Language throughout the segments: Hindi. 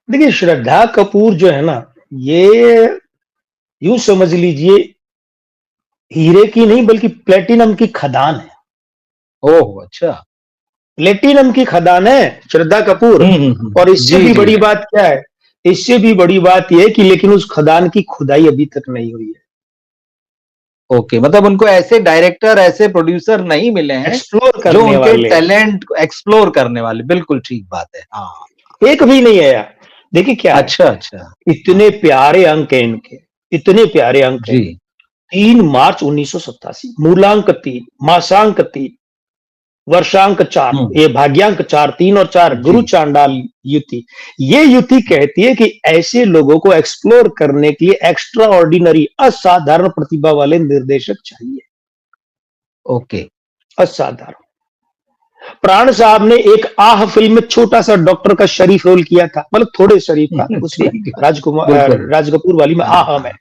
देखिए, श्रद्धा कपूर जो है ना, ये यूँ समझ लीजिए हीरे की नहीं बल्कि प्लैटिनम की खदान है। ओह! अच्छा। प्लैटिनम की खदान है श्रद्धा कपूर। और इससे जी, भी जी। बड़ी बात क्या है? इससे भी बड़ी बात ये है कि लेकिन उस खदान की खुदाई अभी तक नहीं हुई है। ओके, मतलब उनको ऐसे डायरेक्टर, ऐसे प्रोड्यूसर नहीं मिले हैं, एक्सप्लोर जो करने उनके वाले टैलेंट को एक्सप्लोर करने वाले, बिल्कुल ठीक बात है। हाँ। एक भी नहीं आया। देखिए क्या है, अच्छा, अच्छा। इतने हाँ, प्यारे अंक हैं इनके, इतने प्यारे अंक हैं। जी। 3 मार्च 1987, मूलांक 3, मासांक 3, वर्षांक 4, हुँ, ये भाग्यांक 4, 3 और 4 गुरु जी, चांडाल युति। ये युति कहती है कि ऐसे लोगों को एक्सप्लोर करने के लिए एक्स्ट्रा ऑर्डिनरी असाधारण प्रतिभा वाले निर्देशक चाहिए। ओके। असाधारण। प्राण साहब ने एक आह फिल्म में छोटा सा डॉक्टर का शरीफ रोल किया था, मतलब थोड़े शरीफ का उसमें, ठीक है, राजकुमार बिल्कुल। राज कपूर वाली में, हाँ, आह में। हाँ,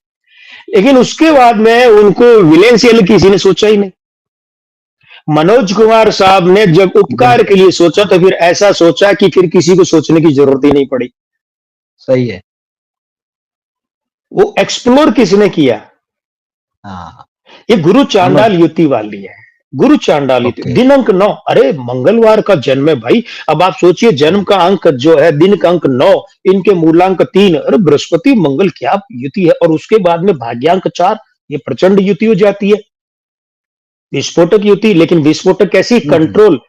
लेकिन उसके बाद में उनको विलेन से किसी ने सोचा ही नहीं। मनोज कुमार साहब ने जब उपकार के बिल्कुल। लिए सोचा हाँ, तो फिर ऐसा सोचा कि फिर किसी को सोचने की जरूरत ही नहीं पड़ी। सही है। वो एक्सप्लोर किसने किया? हाँ, ये गुरु मनोज चांडाल युति वाली है। गुरु चांडाल युति, ओके। दिनांक 9, अरे मंगलवार का जन्म है भाई। अब आप सोचिए, जन्म जी, का अंक जो है, दिन का अंक 9, इनके मूलांक 3, अरे बृहस्पति मंगल क्या युति है। और उसके बाद में भाग्यांक 4, ये प्रचंड युति हो जाती है, विस्फोटक युति। लेकिन विस्फोटक कैसी? हुँ, हुँ, कंट्रोल।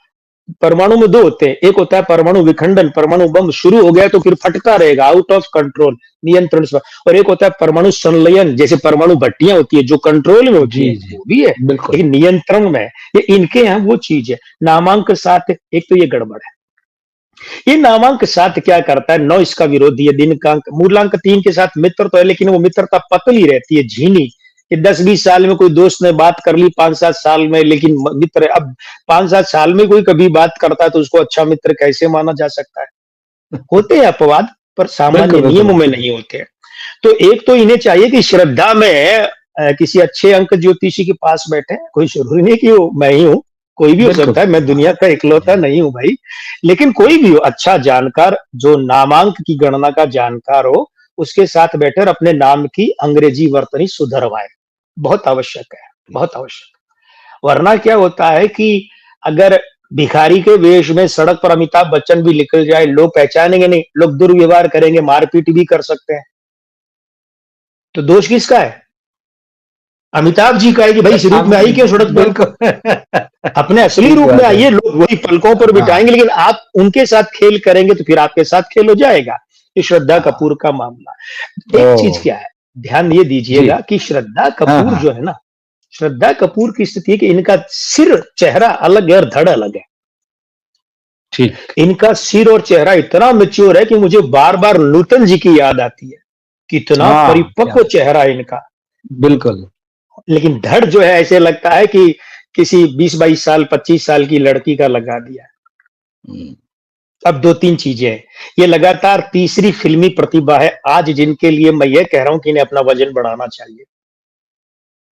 परमाणु में दो होते हैं, एक होता है परमाणु विखंडन, परमाणु बम शुरू हो गया तो फिर फटता रहेगा, आउट ऑफ कंट्रोल, नियंत्रण से। और एक होता है परमाणु संलयन, जैसे परमाणु भट्टियां होती है जो कंट्रोल में होती जी, है, जी, वो भी है, बिल्कुल। लेकिन नियंत्रण में है। ये इनके यहाँ वो चीज है। नामांक 7, एक तो ये गड़बड़ है। ये नामांक 7 क्या करता है? 9 इसका विरोधी है, दिन का अंक। मूलांक 3 के साथ मित्र तो है, लेकिन वो मित्रता पतली रहती है, झीनी, कि 10-20 साल में कोई दोस्त ने बात कर ली, 5-7 साल में, लेकिन मित्र है। अब 5-7 साल में कोई कभी बात करता है तो उसको अच्छा मित्र कैसे माना जा सकता है? होते हैं अपवाद, पर सामान्य बिल्कुल, नियमों बिल्कुल। में नहीं होते हैं। तो एक तो इन्हें चाहिए कि श्रद्धा में किसी अच्छे अंक ज्योतिषी के पास बैठे। कोई जरूरी नहीं कि वो मैं ही हूं, कोई भी हो बिल्कुल। सकता है, मैं दुनिया का इकलौता जी, नहीं हूं भाई। लेकिन कोई भी हो, अच्छा जानकार, जो नामांक की गणना का जानकार हो, उसके साथ बैठे और अपने नाम की अंग्रेजी वर्तनी सुधरवाए। बहुत आवश्यक है, बहुत आवश्यक। वरना क्या होता है कि अगर भिखारी के वेश में सड़क पर अमिताभ बच्चन भी निकल जाए, लोग पहचानेंगे नहीं, लोग दुर्व्यवहार करेंगे, मारपीट भी कर सकते हैं। तो दोष किसका है? अमिताभ जी का है कि भाई इस रूप अब में आई क्यों सड़क पर? बिल्कुल अपने असली ठीक रूप में बात है। आइए, लोग वही पलकों पर हाँ, बिठाएंगे, लेकिन आप उनके साथ खेल करेंगे तो फिर आपके साथ खेल हो जाएगा। ये श्रद्धा हाँ। कपूर का मामला। एक चीज ओह! क्या है, ध्यान ये जी। दीजिएगा कि श्रद्धा हाँ, कपूर हाँ, जो है ना, श्रद्धा कपूर की स्थिति है कि इनका सिर, चेहरा अलग है और धड़ अलग है। ठीक। इनका सिर और चेहरा इतना मैच्योर है कि मुझे बार बार नूतन जी की याद आती है। कितना हाँ, क्या परिपक्व चेहरा है इनका। बिल्कुल। लेकिन धड़ जो है, ऐसे लगता है कि किसी 20-22 साल, 25 साल की लड़की का लगा दिया। हुँ, अब दो तीन चीजें हैं। ये लगातार तीसरी फिल्मी प्रतिभा है आज, जिनके लिए मैं ये कह रहा हूं कि इन्हें अपना वजन बढ़ाना चाहिए।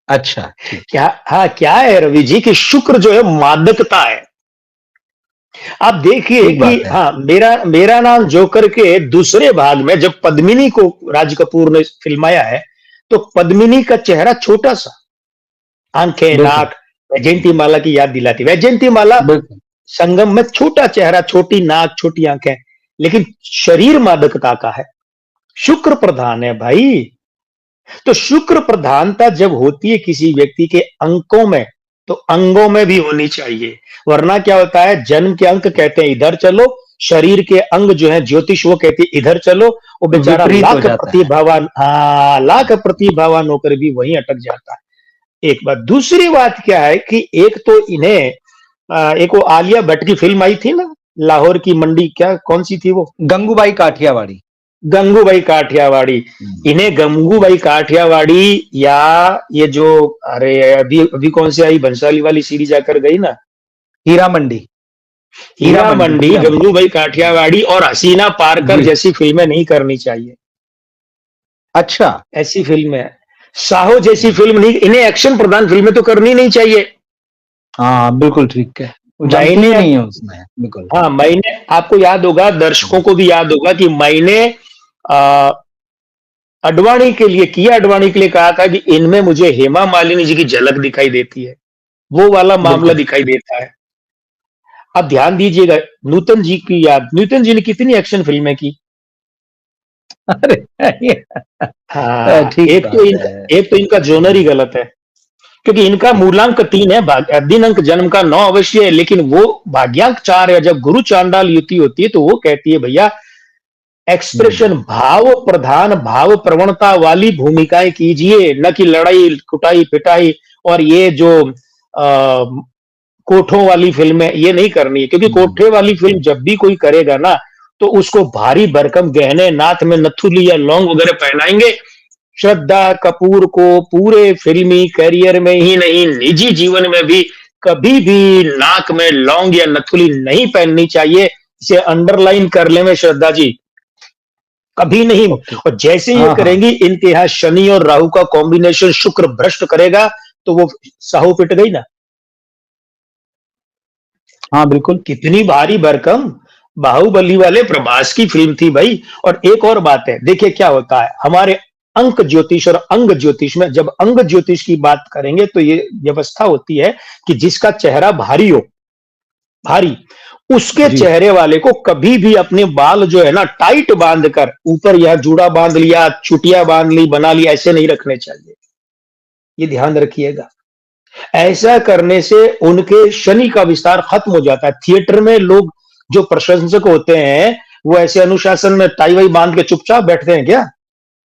अच्छा, ठीक। क्या? हाँ, क्या है रवि जी कि शुक्र जो है मादकता है। आप देखिए ठीक कि बात है। हाँ, मेरा मेरा नाम जोकर के दूसरे भाग में जब पद्मिनी को राज कपूर ने फिल्माया है, तो पद्मिनी का चेहरा छोटा सा, आंखें, बिल्कुल, नाक, वैजयंती माला की याद दिलाती। वैजयंती माला बिल्कुल। संगम में छोटा चेहरा, छोटी नाक, छोटी आंखें, लेकिन शरीर मादकता का है। शुक्र प्रधान है भाई। तो शुक्र प्रधानता जब होती है किसी व्यक्ति के अंकों में, तो अंगों में भी होनी चाहिए। वरना क्या होता है, जन्म के अंक कहते हैं इधर चलो, शरीर के अंग जो है ज्योतिष वो कहती है इधर चलो। वो बेचारा विपरीत हो लाख जाता है। प्रतिभावान, लाख हाँ, प्रतिभावान होकर भी वहीं अटक जाता है। एक बात। दूसरी बात क्या है कि एक तो इन्हें एक वो आलिया भट्ट की फिल्म आई थी ना, लाहौर की मंडी, क्या कौन सी थी वो? गंगूबाई काठियावाड़ी। गंगूबाई काठियावाड़ी। हुँ, इन्हें गंगूबाई काठियावाड़ी, या ये जो, अरे अभी अभी कौन सी आई भंसाली वाली सीरीज आकर गई ना, हीरा मंडी, हीरा हीरा मंडी, मंडी, हीरा मंडी। गंगूबाई काठियावाड़ी और हसीना पारकर जी, जैसी फिल्में नहीं करनी चाहिए। अच्छा। ऐसी फिल्में, साहो जैसी हुँ, फिल्म नहीं, इन्हें एक्शन प्रधान फिल्में तो करनी नहीं चाहिए। हाँ, बिल्कुल ठीक है। वो जमती मैंने ही नहीं है उसमें, बिल्कुल। हाँ, मैंने आपको याद होगा, दर्शकों हुँ, को भी याद होगा कि मैंने अडवाणी के लिए, किया अडवाणी के लिए कहा था कि इनमें मुझे हेमा मालिनी जी की झलक दिखाई देती है, वो वाला मामला बिल्कुल। दिखाई देता है। अब ध्यान दीजिएगा, नूतन जी की याद, नूतन जी ने कितनी एक्शन फिल्में की। अरे ये हाँ, ठीक बात है। एक तो इनका जोनर ही गलत है, क्योंकि इनका जी, मूलांक 3 है, दिन अंक जन्म का 9 अवश्य है, लेकिन वो भाग्यांक 4 है। जब गुरु चांडाल युति होती है तो वो कहती है भैया एक्सप्रेशन, हुँ, भाव प्रधान, भाव प्रवणता वाली भूमिकाएं कीजिए, न कि लड़ाई कुटाई पिटाई और ये जो कोठों वाली फिल्में, ये नहीं करनी है। क्योंकि हुँ, कोठे वाली फिल्म जब भी कोई करेगा ना, तो उसको भारी भरकम गहने, नाथ में नथुली या लौंग वगैरह पहनाएंगे। श्रद्धा कपूर को पूरे फिल्मी करियर में ही नहीं, निजी जीवन में भी कभी भी नाक में लौंग या नथुली नहीं पहननी चाहिए। इसे अंडरलाइन कर ले में श्रद्धा जी, कभी नहीं। ओके। और जैसे ये हाँ, हाँ। करेंगी, इनके यहाँ शनि और राहु का कॉम्बिनेशन शुक्र भ्रष्ट करेगा, तो वो साहू पिट गई ना। हाँ, बिल्कुल। कितनी भारी भरकम बाहुबली वाले प्रभास की फिल्म थी भाई। और एक और बात है, देखिए क्या होता है हमारे अंक ज्योतिष और अंग ज्योतिष में, जब अंग ज्योतिष की बात करेंगे तो ये व्यवस्था होती है कि जिसका चेहरा भारी हो, भारी, उसके जी, चेहरे वाले को कभी भी अपने बाल जो है ना टाइट बांध कर, ऊपर या जूड़ा बांध लिया, चुटिया बांध ली, बना ली, ऐसे नहीं रखने चाहिए। ये ध्यान रखिएगा। ऐसा करने से उनके शनि का विस्तार खत्म हो जाता है। थिएटर में लोग जो प्रशंसक होते हैं, वो ऐसे अनुशासन में टाई वाई बांध के चुपचाप बैठते हैं क्या?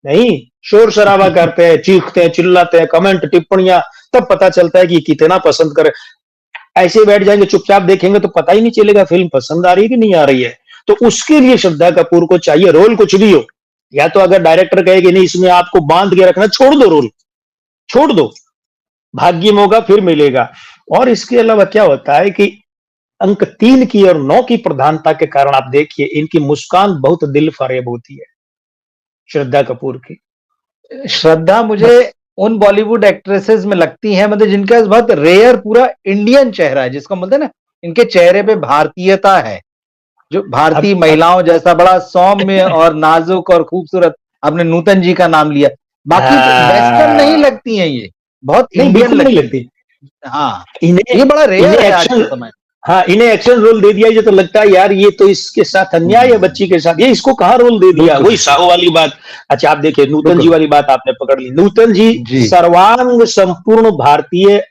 नहीं, शोर शराबा करते हैं, चीखते हैं, चिल्लाते हैं, कमेंट टिप्पणियां, तब पता चलता है कि कितना पसंद करे। ऐसे बैठ जाएंगे चुपचाप देखेंगे तो पता ही नहीं चलेगा फिल्म पसंद आ रही है कि नहीं आ रही है। तो उसके लिए श्रद्धा कपूर को चाहिए, रोल कुछ भी हो, या तो अगर डायरेक्टर कहे कि नहीं इसमें आपको बांध के रखना, छोड़ दो रोल, छोड़ दो, भाग्य में होगा फिर मिलेगा। और इसके अलावा क्या होता है कि अंक 3 की और 9 की प्रधानता के कारण आप देखिए इनकी मुस्कान बहुत दिल फरेब होती है, श्रद्धा कपूर की। श्रद्धा मुझे उन बॉलीवुड एक्ट्रेसेस में लगती हैं मतलब जिनके पास बहुत रेयर पूरा इंडियन चेहरा है, जिसको बोलते हैं ना, इनके चेहरे पे भारतीयता है। जो भारतीय अब महिलाओं जैसा बड़ा सौम्य और नाजुक और खूबसूरत, आपने नूतन जी का नाम लिया। बाकी वेस्टर्न नहीं आ, लगती हैं ये, बहुत नहीं इंडियन बिल्कुल नहीं लगती लगती। हैं। हाँ, इन्हें ये बड़ा रेयर इन्हें है आज एक्शन, के समय हाँ इन्हें एक्शन रोल दे दिया, ये तो लगता है यार ये तो इसके साथ में। अन्याय है, बच्ची के साथ, ये इसको कहाँ रोल दे दिया, बिल्कुल, वही साहू वाली बात। अच्छा आप देखिए नूतन जी बिल्कुल। वाली बात आपने पकड़ ली, नूतन जी जी, सर्वांग संपूर्ण भारतीय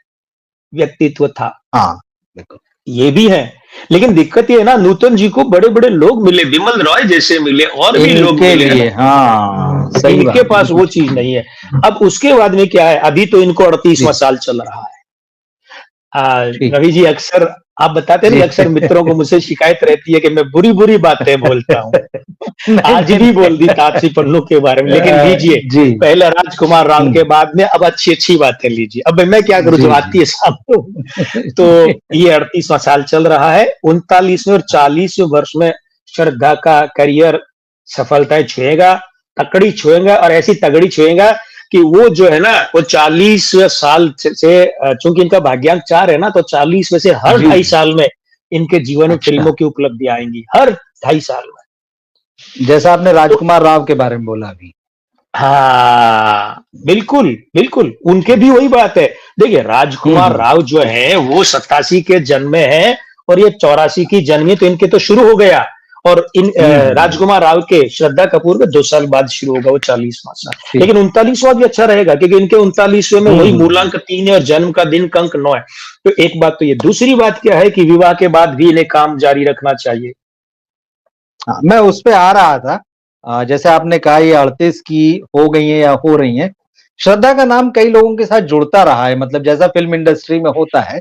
व्यक्तित्व था, हाँ, बिल्कुल। ये भी है। लेकिन दिक्कत ये है ना, नूतन जी को बड़े बड़े लोग मिले, विमल रॉय जैसे मिले, और भी लोग इनके मिले हैं, लिए हाँ, सही इनके बात, पास बिल्कुल वो सही चीज बात। नहीं है। अब उसके बाद में क्या है, अभी तो इनको 38वां जी, साल चल रहा है। ठीक। रवि जी अक्सर आप बताते हैं जी। ना, अक्सर मित्रों को मुझसे शिकायत रहती है कि मैं बुरी बुरी बातें बोलता हूँ। नहीं, आज नहीं, भी नहीं। बोल दी तापसी पन्नू के बारे में, लेकिन लीजिए जी। पहले राजकुमार राव हुँ, के बाद में अब अच्छी अच्छी बातें लीजिए। अब मैं क्या करूं, जो जी, आती जी। है सामने। तो ये 38वां साल चल रहा है, 39वें और 40वें वर्ष में श्रद्धा का करियर सफलताएं छुएगा, तकड़ी छुएगा, और ऐसी तगड़ी छुएगा कि वो जो है ना, वो 40वें साल से चूंकि इनका भाग्यांक 4 है ना, तो 40 में से हर जी, 2.5 जी। साल में इनके जीवन में अच्छा, फिल्मों की उपलब्धि आएंगी, हर 2.5 साल में। जैसा आपने तो राजकुमार राव के बारे में बोला अभी। हाँ बिल्कुल बिल्कुल, उनके जी। भी वही बात है। देखिए हुँ, राजकुमार हुँ। राव जो है वो 87 के जन्मे हैं, और ये 84 की जन्मी, तो इनके तो शुरू हो गया। और इन हुँ, हुँ। राजकुमार राव के श्रद्धा कपूर के 2 साल बाद शुरू होगा वो 40वां साल। ठीक। लेकिन 39वां भी अच्छा रहेगा, क्योंकि इनके 39वें में हुँ, वही हुँ, हुँ। मूलांक 3 है और जन्म का दिन का अंक 9 है। तो एक बात तो ये, दूसरी बात क्या है कि विवाह के बाद भी इन्हें काम जारी रखना चाहिए। हाँ, मैं उस पे आ रहा था। जैसे आपने कहा ये 38 की हो गई हैं या हो रही हैं। श्रद्धा का नाम कई लोगों के साथ जुड़ता रहा है मतलब जैसा फ़िल्म इंडस्ट्री में होता है।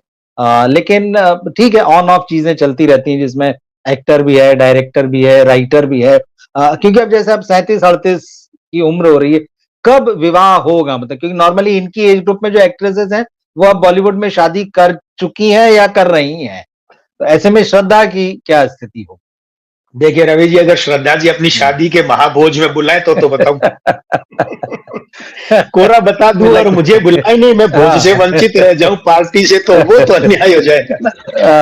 लेकिन ठीक है ऑन ऑफ चीज़ें चलती रहती हैं जिसमें एक्टर भी है, डायरेक्टर भी है, राइटर भी है। क्योंकि अब जैसे अब 37-38 की उम्र हो रही है, कब विवाह होगा? मतलब क्योंकि नॉर्मली इनकी एज ग्रुप में जो एक्ट्रेसेस हैं, वो अब बॉलीवुड में शादी कर चुकी हैं या कर रही हैं। तो ऐसे में श्रद्धा की क्या स्थिति होगी? देखिए रवि जी, अगर श्रद्धा जी अपनी हुँ। शादी के महाभोज में बुलाए तो बताऊं। कोरा बता दूं मिला और के मुझे बुलाए नहीं, मैं भोज से हाँ। वंचित रह जाऊं पार्टी से, तो वो तो अन्याय हो जाएगा ना।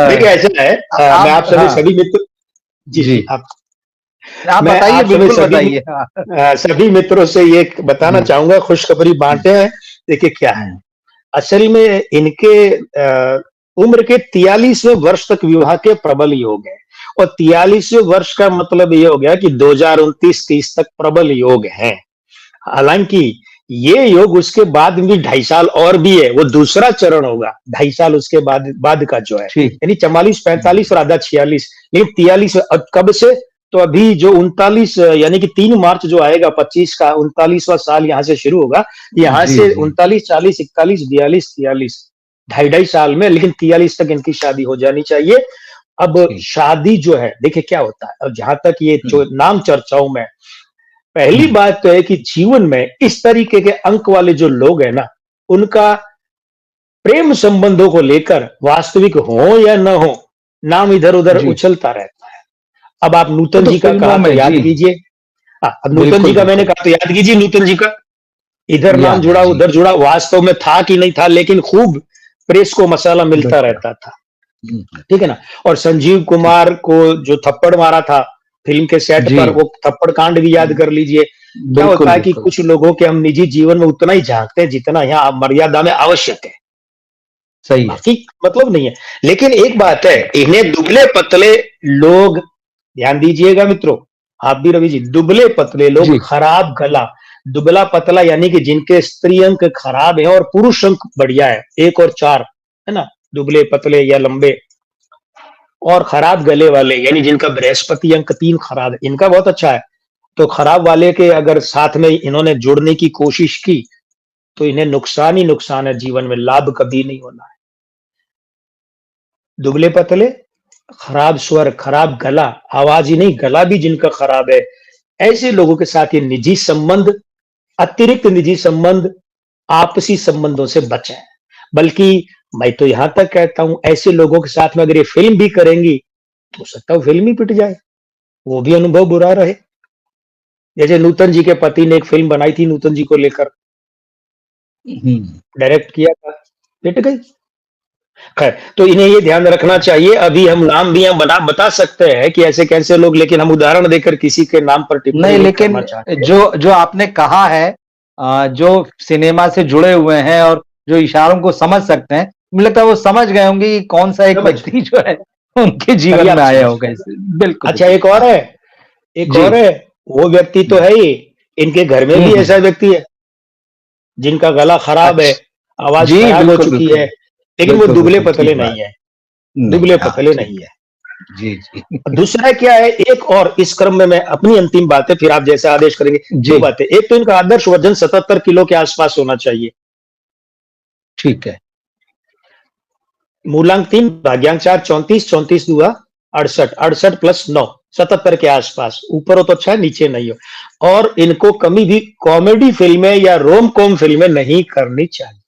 देखिए ऐसा है, मैं आप आप सभी हाँ, सभी मित्र, जी जी। जी आप, आप मैं बताइए, आप बिल्कुल बताइए। हाँ। सभी मित्रों से ये बताना जी। चाहूंगा, खुशखबरी बांटे हैं। देखिए क्या है, हुँ, असल में इनके उम्र के 43वें वर्ष तक विवाह के प्रबल योग है, और 43वें वर्ष का मतलब ये हो गया कि 2029-30 तक प्रबल योग है। हालांकि ये योग उसके बाद भी 2.5 साल और भी है, वो दूसरा चरण होगा 2.5 साल उसके बाद बाद का जो है, ठीक। यानी 44 हुँ, 45 और आधा 46, लेकिन 43 अब कब से, तो अभी जो 39 यानी कि 3 मार्च जो आएगा 25 का 39वां साल यहाँ से शुरू होगा, यहाँ जी, से जी, 39 40 41 42 43 ढाई ढाई साल में, लेकिन 43 तक इनकी शादी हो जानी चाहिए। अब ठीक। शादी जो है देखिए क्या होता है, अब जहां तक ये हुँ, जो नाम चर्चाओं में, हुँ, पहली बात तो है कि जीवन में इस तरीके के अंक वाले जो लोग हैं ना, उनका प्रेम संबंधों को लेकर वास्तविक हो या न हो, नाम इधर-उधर जी। उछलता रहता है। अब आप वो नूतन तो जी का फ़िल्मों कहा तो में याद जी, कीजिए। हाँ, अब नूतन जी बिल्कुल, का मैंने बिल्कुल, कहा तो याद कीजिए नूतन जी का। इधर नाम याद है। जुड़ा, जी, उधर जुड़ा, वास्तव में था कि नहीं था, लेकिन खूब प्रेस को मसाला मिलता बिल्कुल। रहता था। हुँ, हुँ, ठीक है ना? और संजीव ठीक। कुमार को जो थप्पड़ मारा था फ़िल्म के सेट जी, पर, वो थप्पड़ कांड भी याद कर लीजिए। क्या होता बिल्कुल, है कि बिल्कुल। कुछ लोगों के हम निजी जीवन में उतना ही झाँकते हैं जितना यहाँ मर्यादा में आवश्यक है। सही है। बाकी मतलब नहीं है। लेकिन एक बात है, इन्हें दुबले-पतले लोग, ध्यान दीजिएगा मित्रों, आप भी रवि जी, दुबले-पतले लोग, जी, खराब गला, दुबला-पतला यानी कि जिनके स्त्री अंक खराब है और पुरुष अंक बढ़िया है, 1 और 4, है ना? दुबले-पतले या लंबे, और खराब गले वाले यानी जिनका बृहस्पति अंक 3 खराब है, इनका बहुत अच्छा है। तो खराब वाले के अगर साथ में इन्होंने जुड़ने की कोशिश की, तो इन्हें नुकसान ही नुकसान है जीवन में, लाभ कभी नहीं होना है। दुबले-पतले, खराब स्वर, खराब गला, आवाज ही नहीं गला भी जिनका खराब है, ऐसे लोगों के साथ ये निजी संबंध, अतिरिक्त निजी संबंध, आपसी संबंधों से बचें। बल्कि मैं तो यहां तक कहता हूं, ऐसे लोगों के साथ में अगर ये फिल्म भी करेंगी, तो हो सकता है फिल्म ही पिट जाए, वो भी अनुभव बुरा रहे। जैसे नूतन जी के पति ने एक फिल्म बनाई थी नूतन जी को लेकर, हुँ। डायरेक्ट किया था, पिट गई। खैर, तो इन्हें ये ध्यान रखना चाहिए। अभी हम नाम भी हम बता सकते हैं कि ऐसे कैसे लोग, लेकिन हम उदाहरण देकर किसी के नाम पर टिप्पणी नहीं, नहीं लेकिन करना चाहते। जो जो आपने कहा है, जो सिनेमा से जुड़े हुए हैं और जो इशारों को समझ सकते हैं, मुझे लगता है वो समझ गए होंगे कि कौन-सा एक समझ व्यक्ति जो है उनके जीवन में पर्याप्त आया समझ होगा गए। इस बिल्कुल, अच्छा, बिल्कुल। एक और हाँ, है, एक जी। और है, वो व्यक्ति तो हुँ, है ही, इनके घर में हुँ, भी हुँ। ऐसा व्यक्ति है, जिनका गला खराब है, अच्छ आवाज जी, खराब हो बिल्कुल, चुकी बिल्कुल। है, लेकिन वो बिल्कुल, बिल्कुल, दुबले-पतले ठीक बात। नहीं है, नहीं, हाँ, दुबले-पतले ठीक नहीं है। है। जी, जी। दूसरा क्या है, एक और इस क्रम में मैं अपनी अंतिम बात है, फिर आप जैसा आदेश करेंगे। जी, 2 बातें, एक तो इनका आदर्श वजन 77 किलो के आसपास होना चाहिए। ठीक है। मूलांक 3, भाग्यांक 4, 34, 34 दूआ 68, 68 प्लस 9, 77 के आसपास, ऊपर हो तो अच्छा है, नीचे नहीं हो। और इनको कभी भी कॉमेडी फिल्में या रोम कॉम फिल्में नहीं करनी चाहिए।